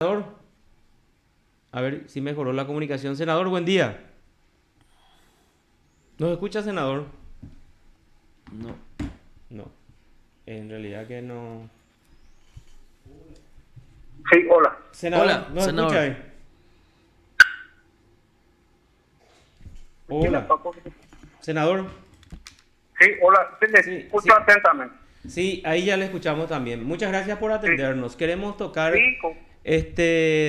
Senador, a ver si mejoró la comunicación. Senador, buen día. ¿Nos escucha, senador? No, no. En realidad que no. Sí, hola. Senador, Hola, ¿nos escucha senador. ahí? ¿Quién me Hola. tocó? Senador, Sí, hola. Sí, le sí, escucho sí. atentamente. Sí, ahí ya le escuchamos también. Muchas gracias por Sí, atendernos. Queremos tocar sí, con-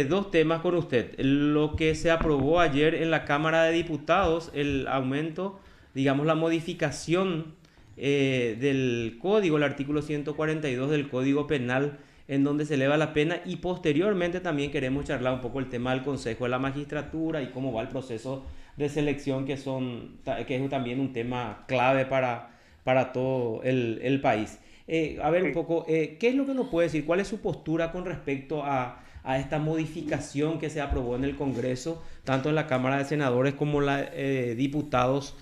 dos temas con usted. Lo que se aprobó ayer en la Cámara de Diputados, el aumento, digamos, la modificación del código, el artículo 142 del Código Penal, en donde se eleva la pena, y posteriormente también queremos charlar un poco el tema del Consejo de la Magistratura y cómo va el proceso de selección, que es también un tema clave para todo el país. A ver un sí. poco, ¿qué es lo que nos puede decir? ¿Cuál es su postura con respecto a esta modificación que se aprobó en el Congreso, tanto en la Cámara de Senadores como la diputados,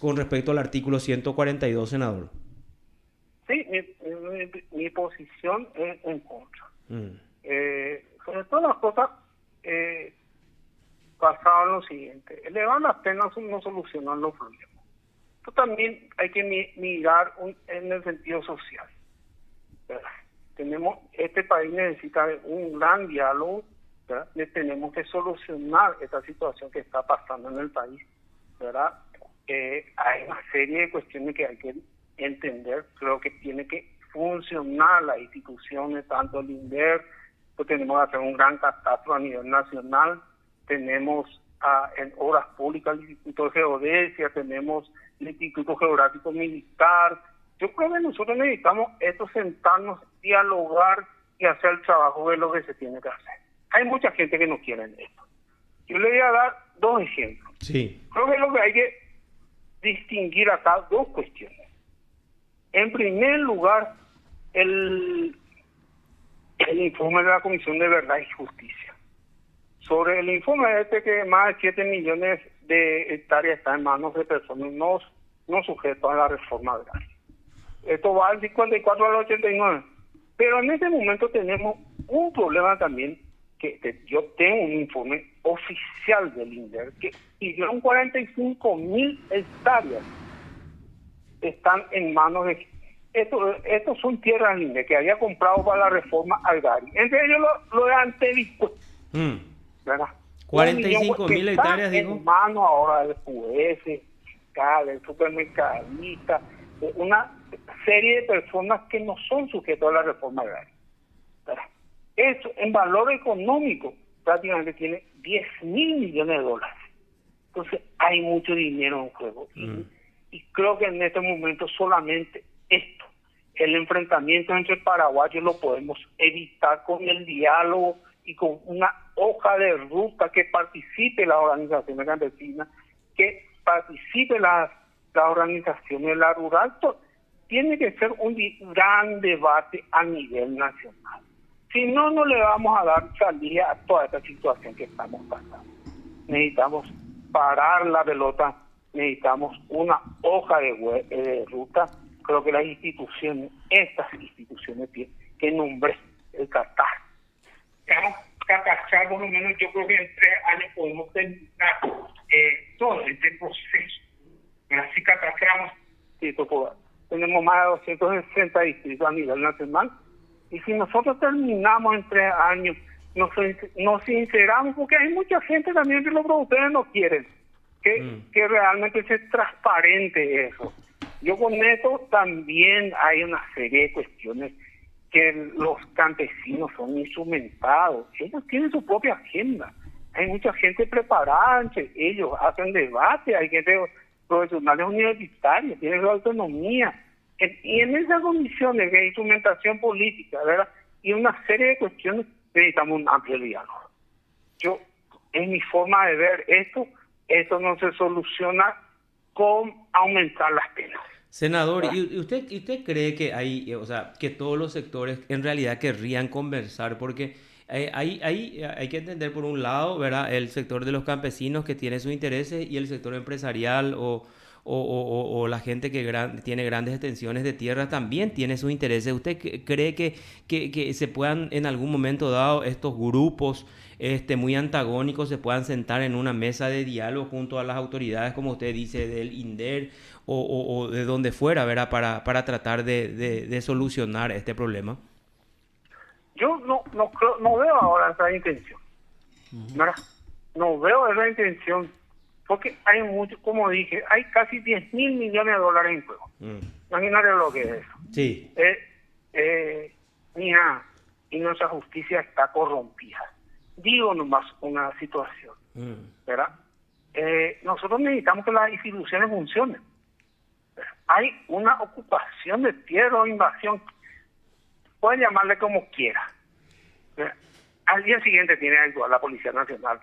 con respecto al artículo 142, senador? Sí, mi posición es en contra. Mm, Sobre todas las cosas, eh, basado en lo siguiente. Elevar las penas no solucionan los problemas. Esto también hay que mirar en el sentido social, ¿verdad? Este país necesita de un gran diálogo, ¿verdad? Tenemos que solucionar esta situación que está pasando en el país, ¿verdad? Hay una serie de cuestiones que hay que entender. Creo que tiene que funcionar las instituciones, tanto el INDER, pues tenemos que hacer un gran catastro a nivel nacional, tenemos en obras públicas el Instituto de Geodesia, tenemos el Instituto Geográfico Militar. Yo creo que nosotros necesitamos esto, sentarnos, dialogar y hacer el trabajo de lo que se tiene que hacer. Hay mucha gente que no quiere esto. Yo le voy a dar dos ejemplos. sí. Creo que lo que hay que distinguir acá dos cuestiones. En primer lugar, el, el informe de la Comisión de Verdad y Justicia. Sobre el informe que más de 7 millones de hectáreas están en manos de personas no sujetas a la reforma agraria. Esto va del 54 al 89. Pero en este momento tenemos un problema también, que yo tengo un informe oficial del INDER que hicieron 45.000 hectáreas están en manos de... Estos son tierras lindas que había comprado para la reforma agraria. Entre ellos lo de Antevisco, Mm. ¿verdad? Un millón 45.000 está hectáreas, en dijo. manos ahora del juez, del supermercadista, de una serie de personas que no son sujetos a la reforma agraria, ¿verdad? Eso en valor económico prácticamente tiene 10.000 millones de dólares. Entonces hay mucho dinero en juego Mm, y creo que en este momento solamente esto, el enfrentamiento entre paraguayos, lo podemos evitar con el diálogo y con una hoja de ruta que participe las organizaciones campesinas, que participe las organizaciones de la rural. Tiene que ser un gran debate a nivel nacional. Si no, no le vamos a dar salida a toda esta situación que estamos pasando. Necesitamos parar la pelota, necesitamos una hoja de ruta. Creo que las instituciones, estas instituciones que nombré, el Qatar, catastrar por lo menos, yo creo que en 3 años podemos terminar todo este proceso. Así catastramos, tenemos más de 260 distritos a nivel nacional, y si nosotros terminamos en 3 años, nos sinceramos, porque hay mucha gente también que los productores no quieren, mm. que realmente sea transparente eso. Yo con esto también hay una serie de cuestiones que los campesinos son instrumentados. Ellos tienen su propia agenda. Hay mucha gente preparada entre ellos, hacen debate, hay gente profesionales universitarios, tienen su autonomía. Y en esas condiciones de instrumentación política, ¿verdad? Y una serie de cuestiones, necesitamos un amplio diálogo. Yo, en mi forma de ver esto no se soluciona con aumentar las penas, Senador, ¿verdad? ¿y usted cree que o sea, que todos los sectores en realidad querrían conversar? Porque hay que entender por un lado, ¿verdad? El sector de los campesinos que tiene sus intereses y el sector empresarial o la gente que tiene grandes extensiones de tierra también tiene sus intereses. ¿Usted cree que se puedan en algún momento dado estos grupos muy antagónicos se puedan sentar en una mesa de diálogo junto a las autoridades, como usted dice, del INDER o de donde fuera, ¿verdad? Para tratar de solucionar este problema? Yo no veo ahora esa intención, ¿verdad? No veo esa intención, porque hay mucho, como dije, hay casi 10.000 millones de dólares en juego. Imagínate lo que es eso. Sí. Mira, y nuestra justicia está corrompida. Digo nomás una situación, ¿verdad? Nosotros necesitamos que las instituciones funcionen. Hay una ocupación de tierra o invasión, pueden llamarle como quiera. Al día siguiente tiene que actuar la Policía Nacional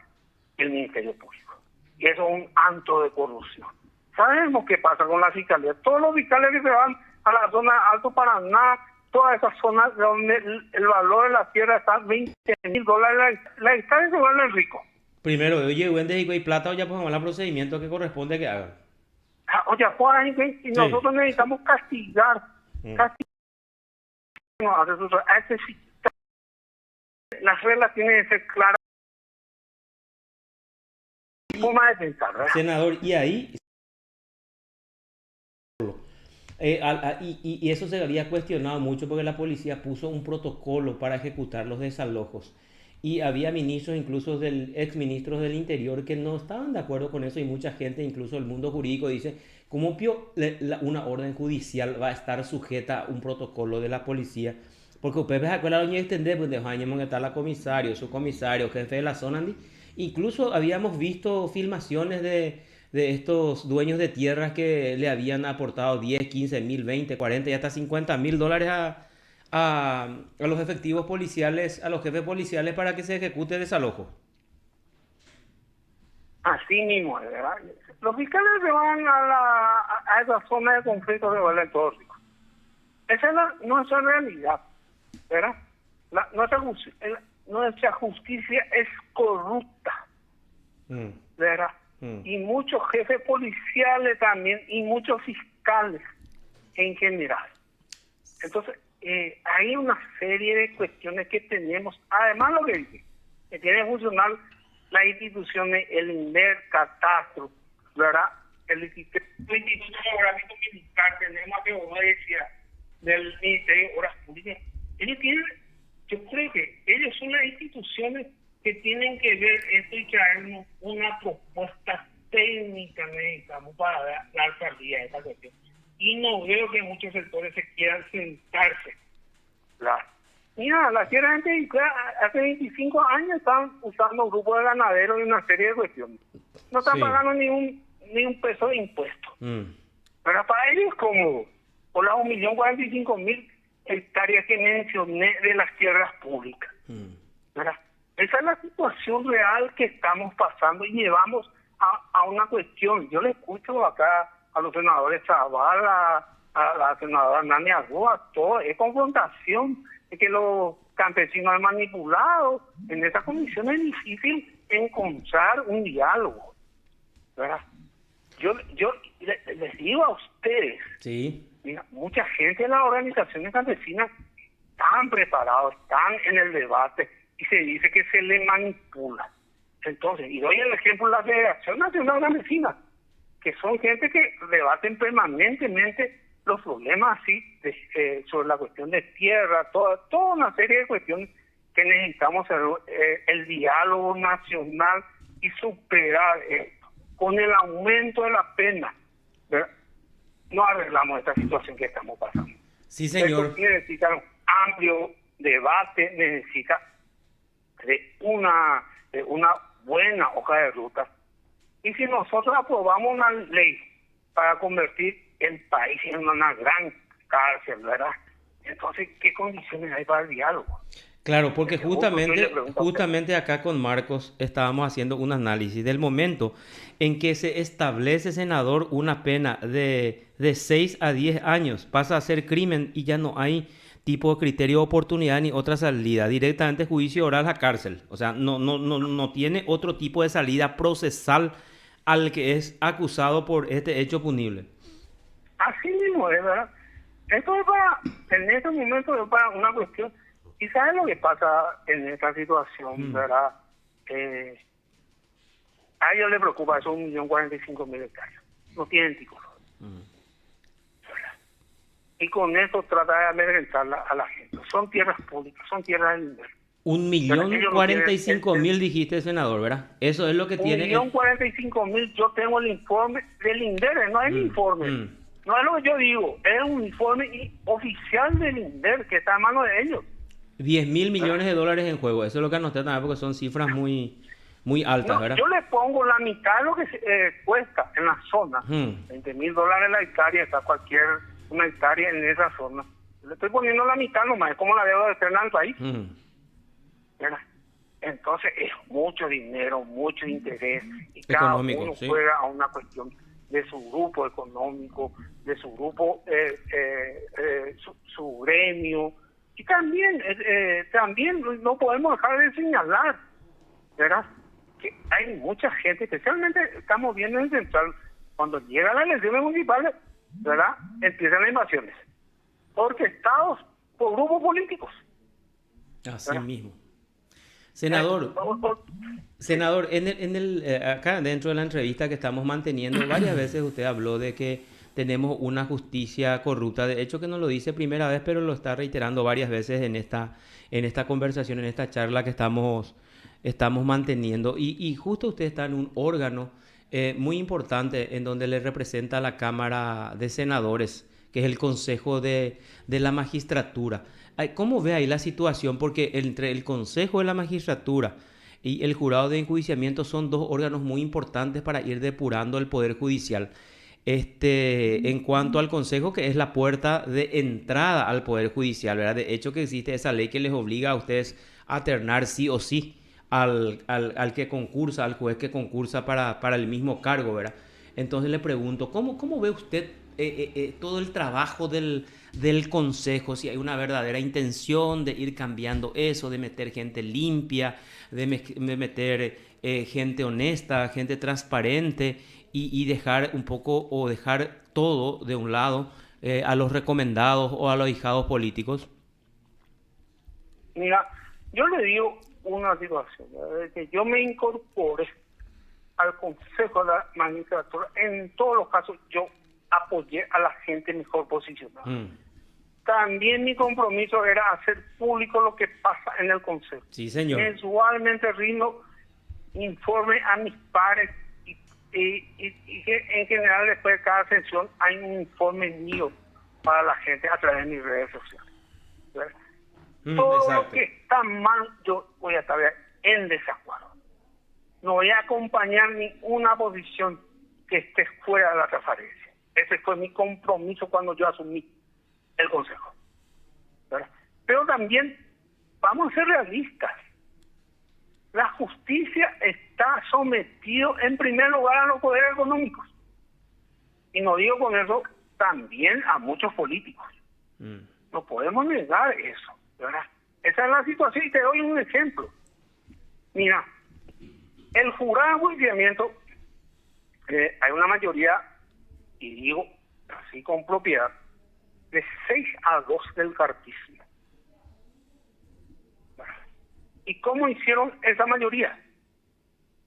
y el Ministerio Público. Y eso es un acto de corrupción. Sabemos qué pasa con la fiscalía. Todos los fiscales que se van a la zona Alto Paraná, todas esas zonas donde el valor de la tierra está $20,000, la hectárea se vuelve rico. Primero, oye, Wendy y plata, ya pues el procedimiento que corresponde que hagan. Oye, Juan, y nosotros necesitamos castigar. Las reglas tienen que ser claras. Forma de pensar, ¿verdad? Senador, y ahí y eso se había cuestionado mucho porque la policía puso un protocolo para ejecutar los desalojos y había ministros, incluso exministros del Interior, que no estaban de acuerdo con eso, y mucha gente, incluso el mundo jurídico, dice ¿cómo una orden judicial va a estar sujeta a un protocolo de la policía? Porque usted ve a la doña extender, pues de años que está la comisario, su comisario, jefe de la zona, incluso habíamos visto filmaciones de estos dueños de tierras que le habían aportado 10, 15 mil, 20, 40 y hasta $50,000 a los efectivos policiales, a los jefes policiales para que se ejecute desalojo. Así mismo, ¿verdad? Los fiscales se van a esa zona de conflicto que vuelven todos ricos. Esa es nuestra realidad, ¿verdad? Nuestra justicia es corrupta, ¿verdad? Y muchos jefes policiales también, y muchos fiscales en general. Entonces, hay una serie de cuestiones que tenemos. Además, lo que dice, que tiene que funcionar las instituciones, el INDER, Catastro, ¿verdad? El Instituto Geográfico Militar, tenemos que obediencia del Ministerio de Obras Públicas. Yo creo que ellos son las instituciones que tienen que ver esto y traernos una propuesta técnica, necesitamos para dar salida a esta cuestión. Y no veo que muchos sectores se quieran sentarse. Mira, la tierra hace 25 años estaban usando un grupo de ganaderos y una serie de cuestiones. No están pagando ni un peso de impuestos. Pero para ellos es cómodo. Por las 1.045.000 hectáreas que mencioné de las tierras públicas. ¿Verdad? Esa es la situación real que estamos pasando y llevamos a una cuestión. Yo le escucho acá a los senadores Zavala, a la senadora Nani Arroa, todo es confrontación, de que los campesinos han manipulado. En esa condición es difícil encontrar un diálogo, ¿verdad? Yo les digo a ustedes, mira, mucha gente de las organizaciones campesinas están preparados, están en el debate y se dice que se les manipula. Entonces, y doy el ejemplo de la Federación Nacional Campesina, que son gente que debaten permanentemente los problemas así sobre la cuestión de tierra, toda una serie de cuestiones que necesitamos el diálogo nacional y superar esto. Con el aumento de la pena, ¿verdad? No arreglamos esta situación que estamos pasando. Sí, señor. Esto necesita un amplio debate, necesita de una buena hoja de ruta. Y si nosotros aprobamos una ley para convertir el país en una gran cárcel, ¿verdad? Entonces, ¿qué condiciones hay para el diálogo? Claro, porque justamente acá con Marcos estábamos haciendo un análisis del momento en que se establece, senador, una pena de 6 a 10 años, pasa a ser crimen y ya no hay tipo de criterio de oportunidad ni otra salida, directamente juicio oral a cárcel, o sea, no tiene otro tipo de salida procesal al que es acusado por este hecho punible. Así mismo es, ¿verdad? Esto es en este momento es para una cuestión. ¿Y sabes lo que pasa en esta situación, verdad? A ellos les preocupa, son 1.045.000 hectáreas. No tienen título. ¿Verdad? Y con eso trata de amedrentar a la gente. Son tierras públicas, son tierras del INDER. 1.045.000 dijiste, senador, ¿verdad? Eso es lo que tiene... 1.045.000, yo tengo el informe del INDER, no es el informe. No es lo que yo digo, es un informe oficial del INDER que está en manos de ellos. 10.000 millones de dólares en juego, eso es lo que anoté también porque son cifras muy altas, No, ¿verdad? yo le pongo la mitad de lo que cuesta en la zona, $20.000 la hectárea, está una hectárea en esa zona. Le estoy poniendo la mitad nomás, es como la deuda externa del país. ¿Verdad? Entonces es mucho dinero, mucho interés, y cada uno juega a una cuestión de su grupo económico, de su grupo, su gremio, y también no podemos dejar de señalar, ¿verdad?, que hay mucha gente, especialmente estamos viendo en Central, cuando llegan las elecciones municipales, ¿verdad?, empiezan las invasiones, orquestados por grupos políticos. Así mismo. Senador, acá dentro de la entrevista que estamos manteniendo, varias veces usted habló de que tenemos una justicia corrupta. De hecho, que no lo dice primera vez, pero lo está reiterando varias veces en esta conversación, en esta charla que estamos manteniendo. Y justo usted está en un órgano muy importante en donde le representa a la Cámara de Senadores, que es el Consejo de la Magistratura. ¿Cómo ve ahí la situación? Porque entre el Consejo de la Magistratura y el Jurado de Enjuiciamiento son dos órganos muy importantes para ir depurando el Poder Judicial. En cuanto al Consejo, que es la puerta de entrada al Poder Judicial, ¿verdad? De hecho, que existe esa ley que les obliga a ustedes a ternar sí o sí al que concursa, al juez que concursa para el mismo cargo, ¿verdad? Entonces le pregunto, ¿cómo ve usted todo el trabajo del Consejo? Si hay una verdadera intención de ir cambiando eso, de meter gente limpia, de meter gente honesta, gente transparente y dejar un poco o dejar todo de un lado a los recomendados o a los ahijados políticos. Mira, yo le digo una situación, ¿verdad?, que yo me incorpore al Consejo de la Magistratura. En todos los casos yo apoyé a la gente mejor posicionada. También mi compromiso era hacer público lo que pasa en el Consejo. Sí, señor. Mensualmente rindo informe a mis pares y que en general después de cada sesión hay un informe mío para la gente a través de mis redes sociales. Todo exacto. lo que está mal yo voy a estar en desacuerdo. No voy a acompañar ninguna posición que esté fuera de la transparencia. Ese fue mi compromiso cuando yo asumí el Consejo, ¿verdad? Pero también vamos a ser realistas. La justicia está sometido en primer lugar a los poderes económicos. Y no digo con eso también a muchos políticos. No podemos negar eso, ¿verdad? Esa es la situación y te doy un ejemplo. Mira, el jurado de enjuiciamiento, hay una mayoría, y digo así con propiedad, de 6-2 del cartismo. ¿Y cómo hicieron esa mayoría?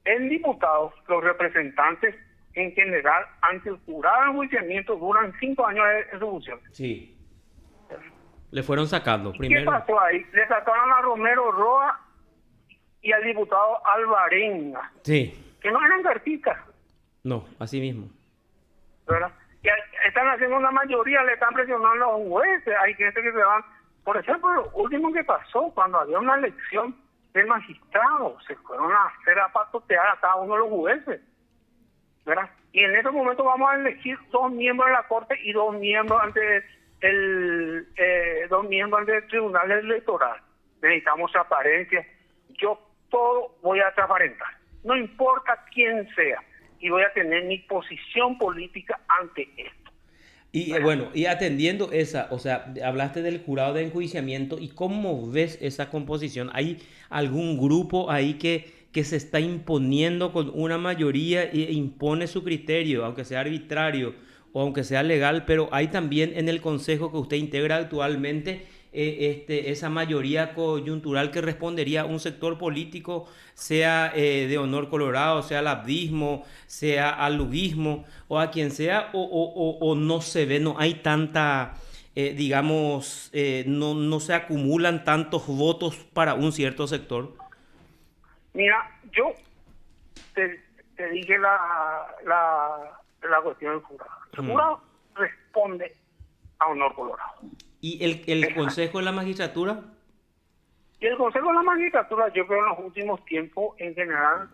En diputados, los representantes en general ante el jurado de enjuiciamiento duran 5 años en su función. Sí. Le fueron sacando primero. ¿Qué pasó ahí? Le sacaron a Romero Roa y al diputado Alvarenga. Sí. Que no eran cartistas. No, así mismo. ¿Verdad? Y están haciendo una mayoría, le están presionando a los jueces. Hay gente que se van. Por ejemplo, lo último que pasó, cuando había una elección de magistrados, se fueron a hacer a patotear a cada uno de los jueces, ¿verdad? Y en ese momento vamos a elegir 2 miembros de la Corte y 2 miembros ante el Tribunal Electoral. Necesitamos transparencia. Yo todo voy a transparentar, no importa quién sea, y voy a tener mi posición política ante esto. Y bueno, y atendiendo esa, o sea, hablaste del jurado de enjuiciamiento y cómo ves esa composición. ¿Hay algún grupo ahí que que se está imponiendo con una mayoría e impone su criterio, aunque sea arbitrario o aunque sea legal, pero hay también en el Consejo que usted integra actualmente esa mayoría coyuntural que respondería a un sector político, sea de Honor Colorado, sea al abdismo, sea al luguismo o a quien sea, o no se ve, no hay tanta, digamos, no se acumulan tantos votos para un cierto sector. Mira, yo te dije la cuestión del jurado. El jurado responde a Honor Colorado. ¿Y el Consejo de la Magistratura? Y el Consejo de la Magistratura, yo creo en los últimos tiempos, en general,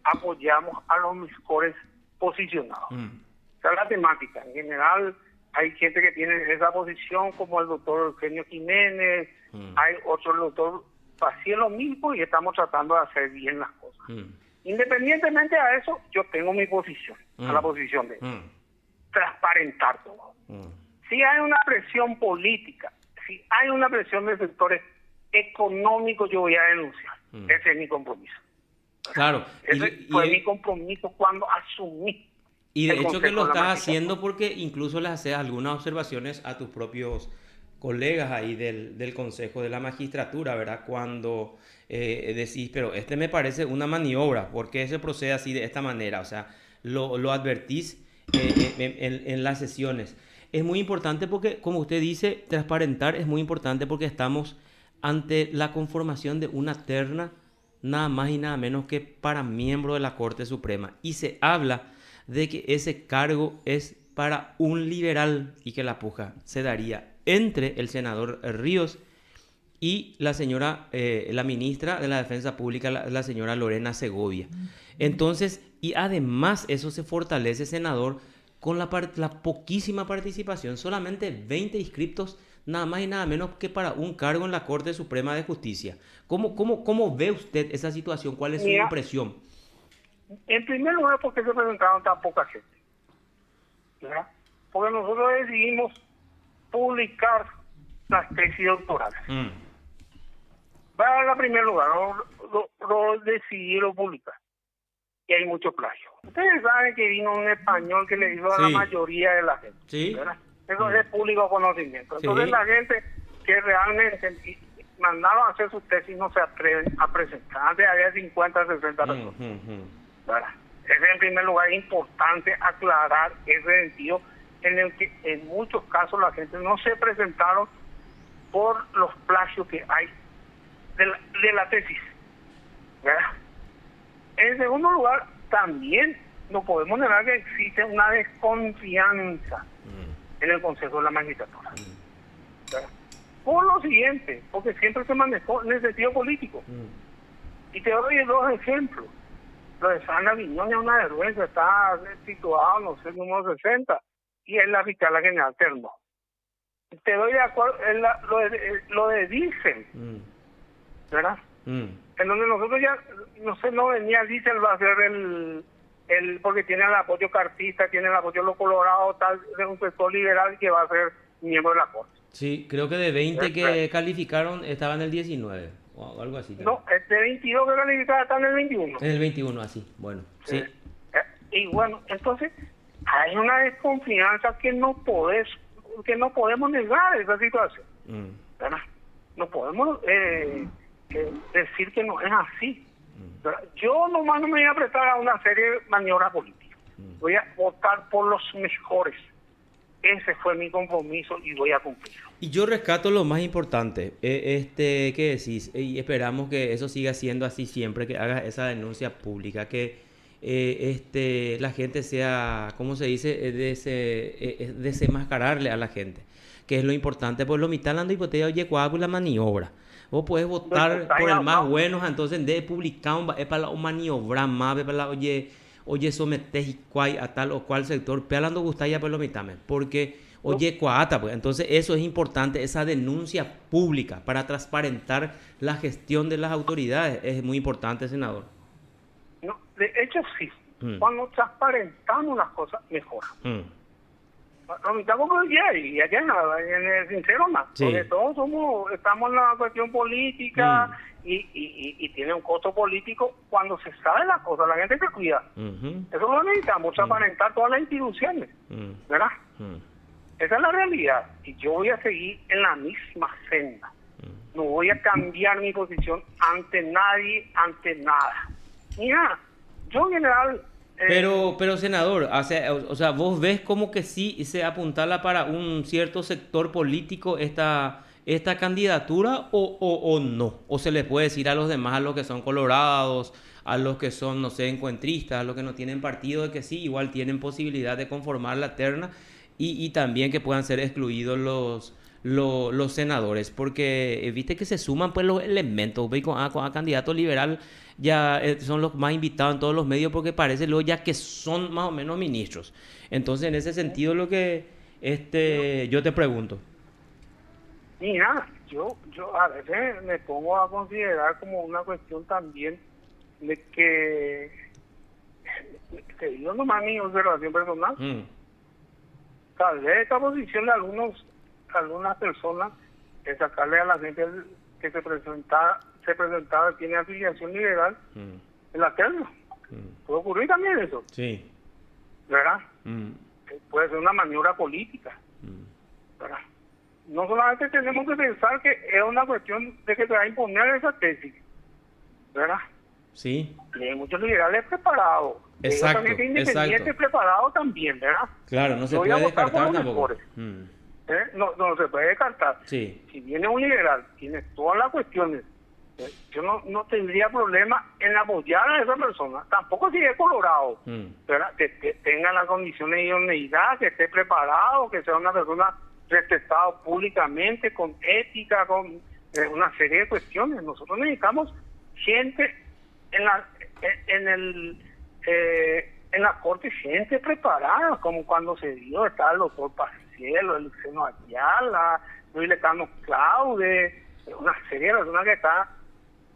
apoyamos a los mejores posicionados. O sea, la temática, en general, hay gente que tiene esa posición, como el doctor Eugenio Jiménez, hay otro, el doctor Paciel, lo mismo, y estamos tratando de hacer bien las cosas. Independientemente a eso, yo tengo mi posición, a la posición de transparentar todo. Si hay una presión política, si hay una presión de sectores económicos, yo voy a denunciar. Ese es mi compromiso. Claro. Ese fue mi compromiso cuando asumí. Y de hecho que lo estás haciendo porque incluso le haces algunas observaciones a tus propios colegas ahí del Consejo de la Magistratura, ¿verdad? Cuando decís, pero me parece una maniobra, ¿por qué se procede así de esta manera? O sea, lo advertís en las sesiones. Es muy importante porque, como usted dice, transparentar es muy importante porque estamos ante la conformación de una terna nada más y nada menos que para miembro de la Corte Suprema. Y se habla de que ese cargo es para un liberal y que la puja se daría entre el senador Ríos y la señora, la ministra de la Defensa Pública, la señora Lorena Segovia. Entonces, y además eso se fortalece, senador, con la poquísima participación, solamente 20 inscriptos, nada más y nada menos que para un cargo en la Corte Suprema de Justicia. ¿Cómo ve usted esa situación? ¿Cuál es su impresión? En primer lugar, ¿por qué se presentaron tan poca gente? ¿Verdad? Porque nosotros decidimos publicar las tesis doctorales. Va a primer lugar, lo decidieron publicar. Y hay mucho plagio. Ustedes saben que vino un español que le hizo a la mayoría de la gente. Sí. ¿Verdad? Eso es público conocimiento. Entonces la gente que realmente mandaron a hacer sus tesis no se atreven a presentar. Antes había 50, 60 personas. ¿Verdad? Ese es en primer lugar importante aclarar ese sentido en el que en muchos casos la gente no se presentaron por los plagios que hay de la tesis. ¿Verdad? En segundo lugar, también no podemos negar que existe una desconfianza en el Consejo de la Magistratura. Por lo siguiente, porque siempre se manejó en el sentido político. Y te doy dos ejemplos. Lo de Sandra Viñón es una vergüenza, está situado, no sé, el número 60, y es la fiscal general Terno. Te doy de acuerdo, lo de Diesel, ¿verdad? En donde nosotros ya, no venía Diesel, va a ser el porque tiene el apoyo cartista, tiene el apoyo de los colorados, tal, de un sector liberal que va a ser miembro de la Corte. Sí, creo que de 20 que calificaron estaba en el 19 o algo así. No, este 22 que calificaba está en el 21. En el 21, así, bueno, sí. Y bueno, entonces hay una desconfianza que no podemos negar esa situación. ¿Verdad? No podemos decir que no es así. Yo nomás no me voy a prestar a una serie de maniobras políticas. Voy a votar por los mejores. Ese fue mi compromiso y voy a cumplirlo. Y yo rescato lo más importante, ¿qué decís? Y esperamos que eso siga siendo así siempre, que hagas esa denuncia pública, que la gente sea, ¿cómo se dice? Desenmascararle a la gente, que es lo importante. Por lo mitad la hipoteca, oye, ¿cuál es la maniobra? Vos podés votar por el más bueno, entonces de publicar para la maniobra más, para la, oye, sometés y cuál a tal o cual sector, pelando gustaya por lo mitad, porque oye, cuata, pues. Entonces eso es importante, esa denuncia pública para transparentar la gestión de las autoridades, es muy importante, senador. No, de hecho sí, cuando transparentamos las cosas, mejora. La mitad como y allá en el sincero más. Sí. Porque todos estamos en la cuestión política y tiene un costo político cuando se sabe la cosa, la gente se cuida. Eso lo necesitamos, transparentar todas las instituciones, ¿verdad? Esa es la realidad. Y yo voy a seguir en la misma senda. No voy a cambiar mi posición ante nadie, ante nada. Mira, yo en general... Pero senador, o sea, ¿vos ves como que sí se apuntala para un cierto sector político esta candidatura o no? ¿O se les puede decir a los demás, a los que son colorados, a los que son, no sé, encuentristas, a los que no tienen partido, de que sí, igual tienen posibilidad de conformar la terna y también que puedan ser excluidos los senadores? Porque viste que se suman pues los elementos, ¿ve? Con a candidato liberal ya son los más invitados en todos los medios porque parece luego ya que son más o menos ministros. Entonces, en ese sentido, lo que yo te pregunto. Mira, yo a veces me pongo a considerar como una cuestión también de que yo nomás mi observación personal, tal vez esta posición de algunas personas de sacarle a la gente que se presentaba tiene afiliación liberal en la terna. Puede ocurrir también eso. Sí. ¿Verdad? Puede ser una maniobra política. ¿Verdad? No solamente tenemos que pensar que es una cuestión de que se va a imponer esa tesis. ¿Verdad? Sí. Y hay muchos liberales preparados. Exacto, Hay gente independiente preparado también, ¿verdad? Claro, no se puede descartar tampoco. No se puede descartar. Sí. Si viene un liberal, tiene todas las cuestiones, yo no tendría problema en apoyar a esa persona. Tampoco si es colorado, ¿verdad? Que tenga las condiciones de idoneidad, que esté preparado, que sea una persona respetada públicamente, con ética, con una serie de cuestiones. Nosotros necesitamos gente en la corte, gente preparada, como cuando se dio, estaba el doctor Pacielo, el Luciano Ayala, Luis Lecano Claude, una serie de personas que está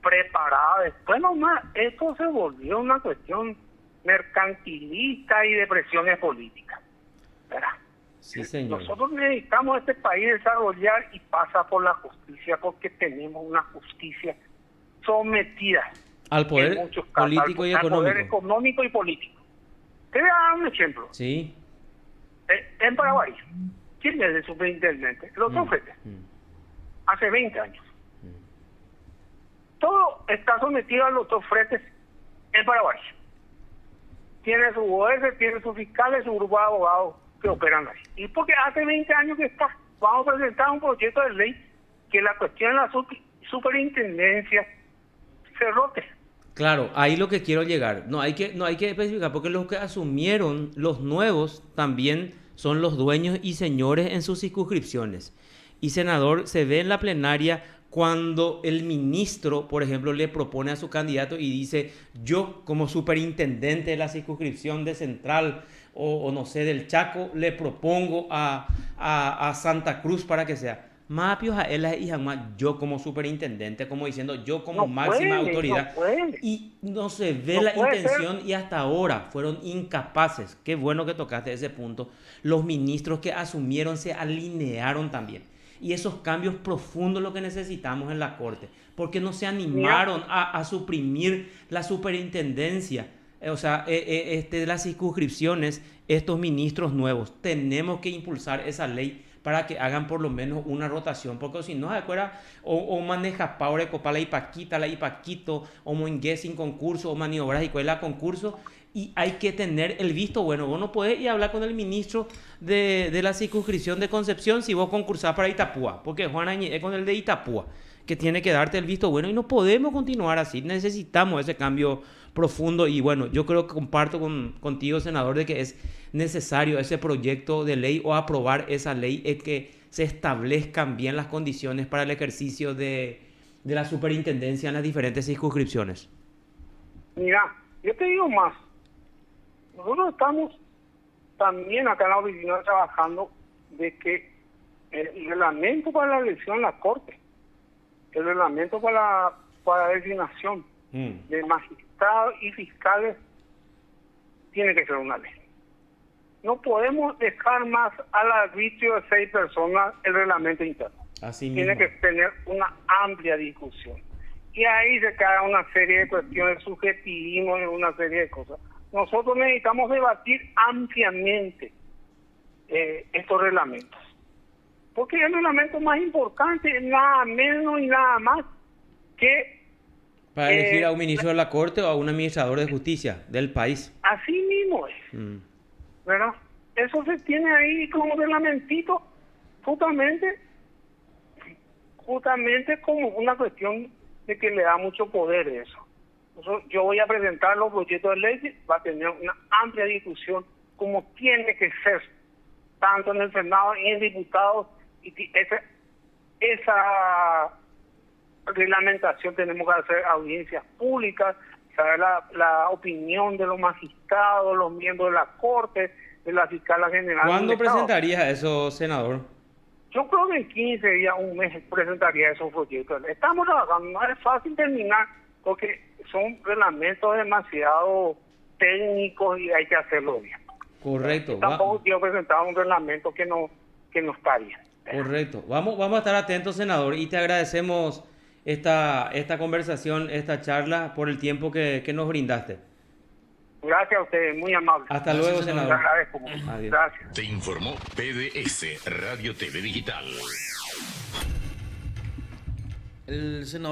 preparada. Después nomás esto se volvió una cuestión mercantilista y de presiones políticas, ¿verdad? Sí, señor. Nosotros necesitamos este país desarrollar y pasa por la justicia, porque tenemos una justicia sometida al poder en muchos casos, político y económico. Al poder económico y político. Te voy a dar un ejemplo. Sí. En Paraguay, ¿quién es el superintendente? El doctor Fretes. Hace 20 años. Todo está sometido al doctor Fretes en Paraguay. Tiene su OS, tiene sus fiscales, su grupo de abogados que operan ahí. Y porque hace 20 años que está, vamos a presentar un proyecto de ley que la cuestión de la superintendencia se rote. Claro, ahí lo que quiero llegar. No hay que especificar, porque los que asumieron, los nuevos, también son los dueños y señores en sus circunscripciones. Y senador, se ve en la plenaria cuando el ministro, por ejemplo, le propone a su candidato y dice: yo como superintendente de la circunscripción de Central o no sé, del Chaco, le propongo a Santa Cruz para que sea. Mapios a él y jamás yo como superintendente, como diciendo yo como máxima autoridad. Y no se ve la intención y hasta ahora fueron incapaces. Qué bueno que tocaste ese punto. Los ministros que asumieron se alinearon también. Y esos cambios profundos lo que necesitamos en la Corte. Porque no se animaron a suprimir la superintendencia. O sea, de las circunscripciones, estos ministros nuevos. Tenemos que impulsar esa ley para que hagan por lo menos una rotación, porque si no, ¿de acuerdo? O maneja Power Copa la Ipaquito, o Moingue sin concurso, o maniobras y cuela concurso, y hay que tener el visto bueno. Vos no podés ir a hablar con el ministro de la circunscripción de Concepción si vos concursás para Itapúa, porque Juan Añez es con el de Itapúa, que tiene que darte el visto bueno, y no podemos continuar así. Necesitamos ese cambio profundo, y bueno, yo creo que comparto contigo, senador, de que es necesario ese proyecto de ley o aprobar esa ley, es que se establezcan bien las condiciones para el ejercicio de la superintendencia en las diferentes circunscripciones. Mira, yo te digo más, nosotros estamos también acá en la oficina trabajando de que el reglamento para la elección en la Corte, el reglamento para la designación de magistrados y fiscales tiene que ser una ley. no podemos dejar más al arbitrio de 6 personas el reglamento interno. Así Tiene mismo. que tener una amplia discusión. Y ahí se cae una serie de cuestiones, subjetivismo y una serie de cosas. Nosotros necesitamos debatir ampliamente estos reglamentos. Porque el reglamento más importante es nada menos y nada más que... Para elegir a un ministro de la Corte o a un administrador de justicia del país. Así mismo es, ¿verdad? Eso se tiene ahí como reglamentito, justamente como una cuestión de que le da mucho poder eso. Yo voy a presentar los proyectos de ley, va a tener una amplia discusión como tiene que ser, tanto en el Senado y en diputados, y esa reglamentación tenemos que hacer audiencias públicas, saber la opinión de los magistrados, los miembros de la Corte, de la Fiscala General. ¿Cuándo presentarías eso, senador? Yo creo que en 15 días, un mes, presentaría esos proyectos. Estamos trabajando, no es fácil terminar, porque son reglamentos demasiado técnicos y hay que hacerlo bien. Correcto. Tampoco quiero presentar un reglamento que no está bien. Correcto. Vamos a estar atentos, senador, y te agradecemos esta conversación, esta charla, por el tiempo que nos brindaste. Gracias a ustedes, muy amable. Hasta luego, senador. Les agradezco mucho. Adiós. Gracias. Te informó PDS Radio TV Digital. El senador